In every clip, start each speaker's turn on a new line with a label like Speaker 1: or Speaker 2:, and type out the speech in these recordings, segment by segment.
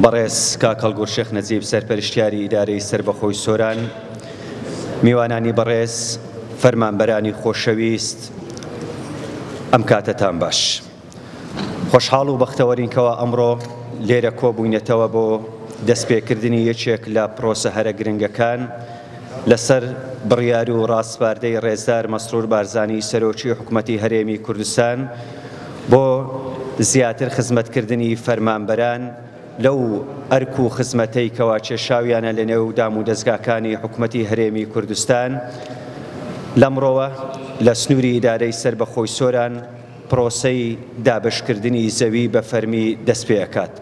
Speaker 1: بەڕێز کاک هەڵگوڕ شێخ نەجیب سەرپەرشتیاری ئیدارەی سربەخۆی سۆران، میوانانی بەڕێز، فەرمانبەرانی خۆشەویست، ئەم کاتەتان باش. خۆشحاڵ و بەختەوەرینکەوە ئەمڕۆ لێرە کۆبووینەتەوە بۆ دەستپێکردنی یەکێک لە پرۆسە هەرە گرنگەکان لەسەر بڕیاری و ڕاستپاردەی ڕێزدار مەسرور بارزانی سەرۆکی حکوومەتی هەرێمی کوردستان بۆ زیاتر خزمەتکردنی فەرمانبەران لەو ئەرک و خزمەتەی کەوا کێشاویانە لە نێو دام و دەستگاکانی حکوومەتی هەرێمی کوردستان لەمڕۆوە لە سنووری ئیدارەی سربەخۆی سۆران پرۆسەی دابشکردنی زەوی بە فەرمی دەست پێ ئەکات.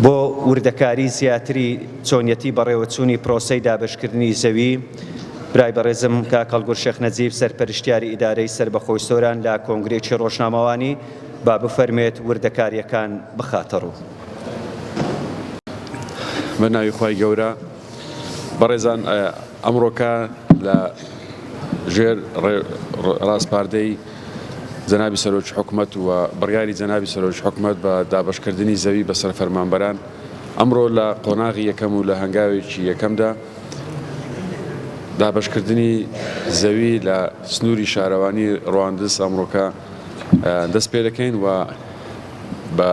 Speaker 1: بۆ وردەکاری زیاتری چۆنیەتی بەڕێوەچوونی پرۆسەی دابشکردنی زەوی، برای بەڕێزم کاک هەڵگوڕ شێخ نەجیب سەرپەرشتیاری ئیدارەی سربەخۆی سۆران لە کۆنگرێکی ڕۆژنامەوانی با بفەرمێت وردەکاریەکان بخاتە ڕوو.
Speaker 2: بە ناوی خوای گەورە، بەڕێزان، ئەمڕۆکە لە ژێر ڕاستپاردەی جەنابی سەرۆکی حکوومەت و بڕیاری جەنابی سەرۆکی حکوومەت بە دابشکردنی زەوی بەسەر فەرمانبەران، ئەمڕۆ لە قۆناغی یەکەم و لە هەنگاوێکی یەکەمدا دابشکردنی زەوی لە سنووری شارەوانی ڕواندز ئەمڕۆکە دەست پێ دەکەین و بە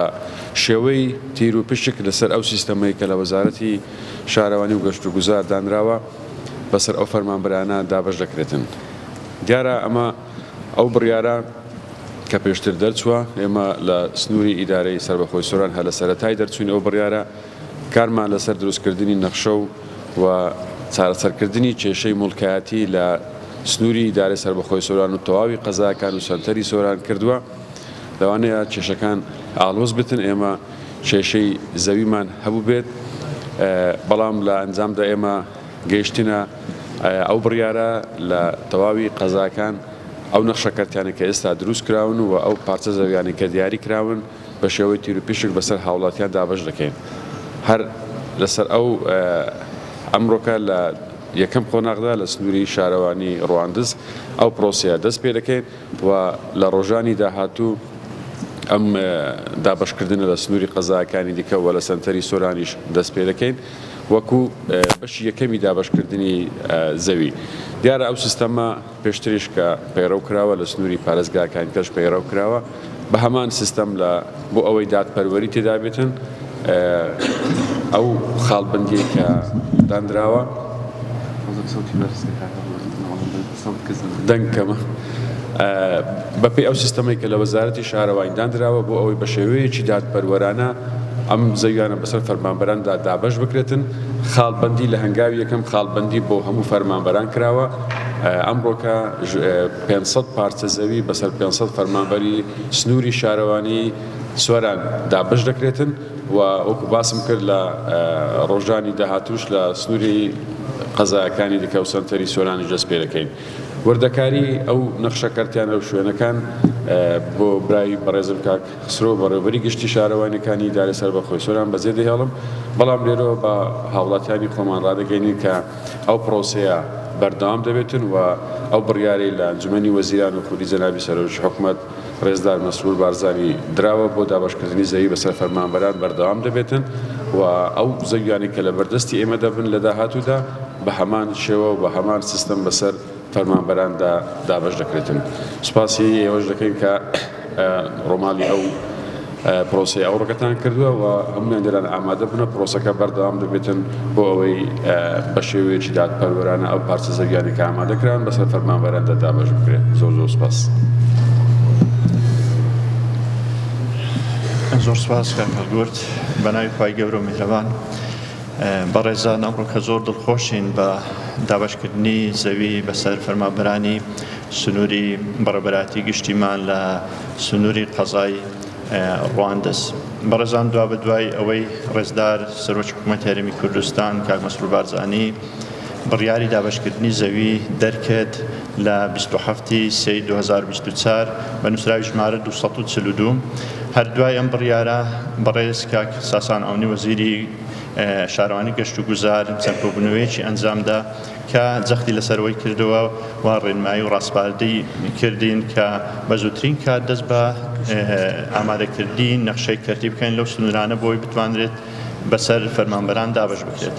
Speaker 2: شێوەی تیر و پشک لەسەر ئەو سیستەمەی کە لە وەزارەتی شارەوانی و گەشت و گوزار دانراوە بەسەر ئەو فەرمانبەرانە دابش دەکرێتن. دیارە ئەمە ئەو بڕیارە کە پێشتر دەرچووە، ئێمە لە سنووری ئیدارەی سربەخۆی سۆران هە لە سەرەتای دەرچوین ئەو بڕیارە کارمان لەسەر دروستکردنی نەخشە و چارەسەرکردنی کێشەی موڵکایەتی لە سنووری ئیدارەی سربەخۆی سۆران و تەواوی قەزاکان و سەنتەری سۆران کردووە. لەوانەیە کێشەکان ئاڵۆز بتن، ئێمە کێشەی زەویمان هەبوو بێت، بەڵام لە ئەنجامدا ئێمە گەیشتینە ئەو بڕیارە لە تەواوی قەزاکان ئەو نەخشەکەرتیانی کە ئێستا دروست کراون و ئەو پارچە زەویانی کە دیاری کراون بە شێوەی تیر و پیشک بەسەر هاوڵاتیان دابش دەکەین. هەر لەسەر ئەو ئەمڕۆکە لە یەکەم قۆناغدا لە سنووری شارەوانی ڕواندز ئەو پرۆسەیە دەست پێ دەکەین و لە ڕۆژانی داهاتوو ئەم دابشکردنە لە سنووری قەزاکانی دیکە و لە سەنتەری سۆرانیش دەست پێ دەکەین وەکو بەشی یەکەمی دابشکردنی زەوی. دیارە ئەو سیستەمە پێشتریش کە پەیڕەو کراوە لە سنووری پارێزگاکانی کەش پەیڕەو کراوە بە هەمان سیستەم بۆ ئەوەی دادپەروەری تێدا بێتن. ئەو خاڵبندی کە دانراوە دەنگکەمە بەپێی ئەو سیستەمەی کە لە وەزارەتی شارەوانی دانراوە بۆ ئەوەی بە شێوەیەکی دادپەروەرانە ئەم زەویانە بەسەر فەرمانبەراندا دابش بکرێتن. خاڵبندی لە هەنگاوی یەکەم خاڵبندی بۆ هەموو فەرمانبەران کراوە. ئەمڕۆکە 500 پارچە زەوی بەسەر 500 فەرمانبەری سنووری شارەوانی سۆران دابش دەکرێتن و وەکو باسم کرد لە ڕۆژانی داهاتوش لە سنووری قەزایەکانی دیکە و سەنتەری سۆرانی دەست پێ دەکەین. وردەکاری ئەو نەخشەکەرتیان ئەو شوێنەکان بۆ برای بەڕێزم کاک خسرۆ بەڕێوەبەری گشتی شارەوانیەکانی ئیدارەی سربەخۆی سۆران بەجێ دەهێڵم، بەڵام لێرەوە بە هاوڵاتیانی خۆمان ڕادەگەینین کە ئەو پرۆسەیە بەردەوام دەبێتن و ئەو بڕیارەی لە ئەنجومەنی وەزیران و خولی جەنابی سەرۆکی حکوومەت ڕێزدار مەسرور بارزانی دراوە بۆ دابشکردنی زەوی بەسەر فەرمانبەران بەردەوام دەبێتن و ئەو زەویانی کە لە بەردەستی ئێمە دەبن لە داهاتوودا بە هەمان شێوە و بە هەمان سیستەم بەسەر فەرمانبەراندا دابش دەکرێتن. سوپاسی ئێوەش دەکەین کە ڕۆماڵی ئەو پرۆسەی ئەوڕەکەتان کردووە و هەمویان دەران ئامادە بنە پرۆسەکە بەردەوام دەبێتن بۆ ئەوەی بە شێوەیەکی دادپەروەرانە ئەو پارچە زەویانی کە ئامادەکران بەسەر فەرمانبەراندا دابش بکرێت. زۆر زۆر سوپاس.
Speaker 3: زۆر سوپاس کاک هەڵگوڕ، بە ناوی خوای گەورە و میهرەبان. بەڕێزان، ئەمڕۆکە زۆر دڵخۆشین بە دابشکردنی زەوی بەسەر فەرمانبەرانی سنووری بەڕێبەراتی گشتیمان لە سنووری قەزای ڕواندز. بەڕێزان، دوا بە دوای ئەوەی ڕێزدار سەرۆکی حکوومەتی هەرێمی کوردستان کاک مەسرور بارزانی بڕیاری دابشکردنی زەوی دەرکرد لە 27 سەی 2024 بە نووسراوی ژمارە 242. هەردوای ئەم بڕیارە بەڕێز کاک ساسان ئەونی وەزیری شارەوانی گەشت و گوزار سەرکۆبوونەوەیەکی ئەنجامدا کە جەختی لەسەرەوەی کردەوە و ڕێنمایی و ڕاستپاردەی کردین کە بە زووترین کات دەست بە ئامادەکردی نەخشەی کەرتی بکەین لەو سنوورانە بۆی بتوانرێت بەسەر فەرمانبەران دابەش بکرێت.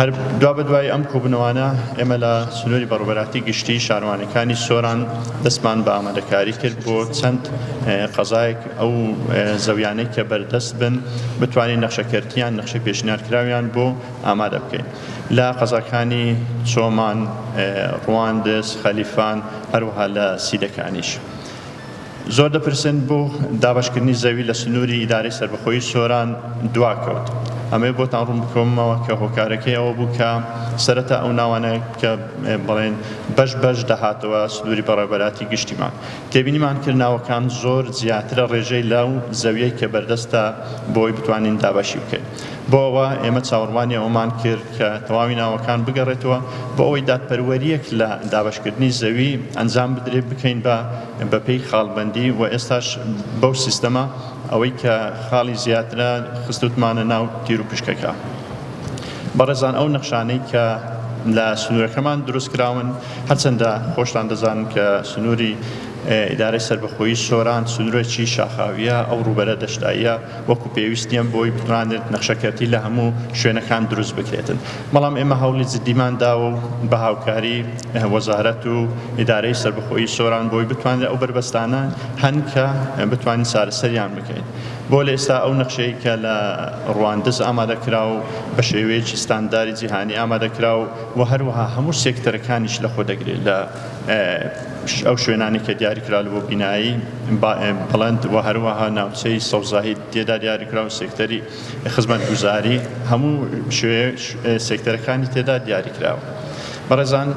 Speaker 3: هەر دوا بە دوای ئەم کۆبنەوانە ئێمە لە سنووری بەڕێوەبەراتی گشتی شارەوانەکانی سۆران دەستمان بە ئامادەکاری کرد بۆ چەند قەزایەک ئەو زەویانەی کە بەردەست بن بتوانین نەخشەکردیان نەخشە پێشنیارکراویان بۆ ئامادە بکەین. لە قەزاکانی چۆمان، ڕواندز، خەلیفان، هەروەها لە سیدەکانیش. زۆر دەپرسن بۆ دابەشکردنی زەوی لە سنووری ئیدارەی سەربەخۆیی سۆران دواکەوت. ئەمە بۆتان ڕوون بکەمەوە کە هۆکارەکەی ئەوە بوو کە سەرەتا ئەو ناوانە کە بڵێن بەش دەهاتەوە سنووری بەڕێوەبەراتی گشتیمان تێبینیمان کرد ناوەکان زۆر زیاترە ڕێژەی لەو زەویەی کە بەردەستە بۆی بتوانین دابەشی بکەین. بۆ ئەوە ئێمە چاوەڕوانی ئەومان کرد کە تەواوی ناوەکان بگەڕێتەوە بۆ ئەوەی دادپەروەریەک لە دابەشکردنی زەوی ئەنجام بدرێت بکەین بە پێی خاڵبەندی و ئێستاش بەو سیستەمە ئەوەی کە خاڵی زیاترە خستوتمانە ناو تیر و پشکەکە. بەڕێزان ئەو نەخشانەی کە لە سنوورەکەمان دروست کراون هەرچەندە خۆشتان دەزانن کە سنووری ئیدارەی سەربەخۆیی سۆران سنوورێکی شاخاویە ئەو ڕوبەرە دەشتاییە وەکو پێویستیان بۆی بتوانێت نەخشەکردی لە هەموو شوێنەکان دروست بکرێتن. بەڵام ئێمە هەوڵی جدیمان داوە و بە هاوکاری وەزارەت و ئیدارەی سەربەخۆیی سۆران بۆی بتوانێت ئەو بربەستانە هەن کە بتوانین چارەسەریان بکەین. بۆ لە ئێستا ئەو نەخشەیە کە لە ڕواندز ئامادەکرا و بە شێوەیەکی ستانداری جیهانی ئامادەکرا و هەروەها هەموو سێکتەرەکانیش لە خۆ دەگرێت لە ئەو شوێنانی کە دیاریکرا لە بۆ بینایی بەڵند و هەروەها ناوچەی سەوزاهی تێدا دیاریکرا و سێکتەری خزمەتگوزاری هەموو سێکتەرەکانی تێدا دیاریکراوە. بەڕێزان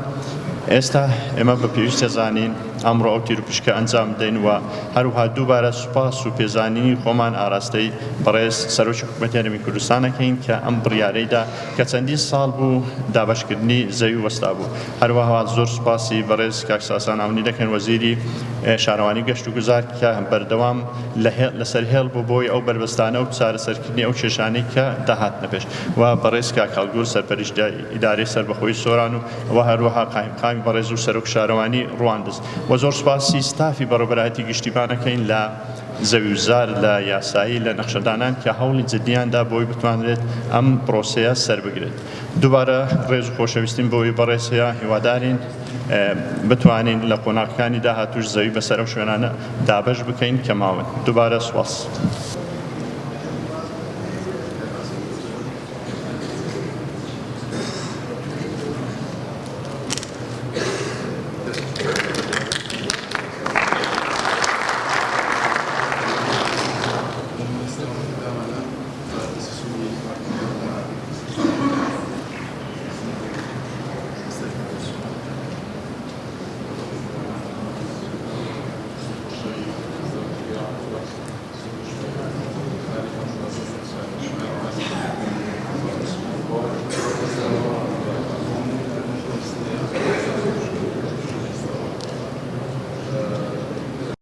Speaker 3: ئێستا ئێمە بە پێویستە زانین ئەمڕۆ ئەو تیر و پشکە ئەنجام بدەین و هەروها دووبارە سوپاس و پێزانینی خۆمان ئاراستەی بەڕێز سەرۆکی حکوومەتی هەرێمی کوردستانەکەین کە ئەم بڕیارەیدا کە چەندین ساڵ بوو دابەشکردنی زەوی وەستا بوو. هەروەها زۆر سوپاسی بەڕێز کاک ساسان ئاونی دەکەن وەزیری شارەوانی گەشت و گوزار کە بەردەوام لەسەر هێڵ بوو بۆی ئەو بربەستانە و چارەسەرکردنی ئەو کێشانەی کە داهاتنە پێش و بەڕێز کاک هەڵگور سەرپەرشتیای ئیدارەی سەربەخۆیی سۆران و هەروەها قایمقامی بەڕێز و سەرۆک شارەوانی ڕواندز و زۆر سوپاسی ستافی بەڕێوەبەراتی گشتیمانەکەین لە زەویوزار لە یاسایی لە نەخشەدانان کە هەوڵی جدیاندا بۆی بتوانرێت ئەم پرۆسەیە سەربگرێت. دووبارە ڕێز و خۆشەویستیم بۆی بەڕێزەیە هیوادارین بتوانین لە قۆناغەکانی داهاتوش زەوی بەسەر ئەو شوێنانە دابەش بکەین کە ماون. دووبارە سوپاس.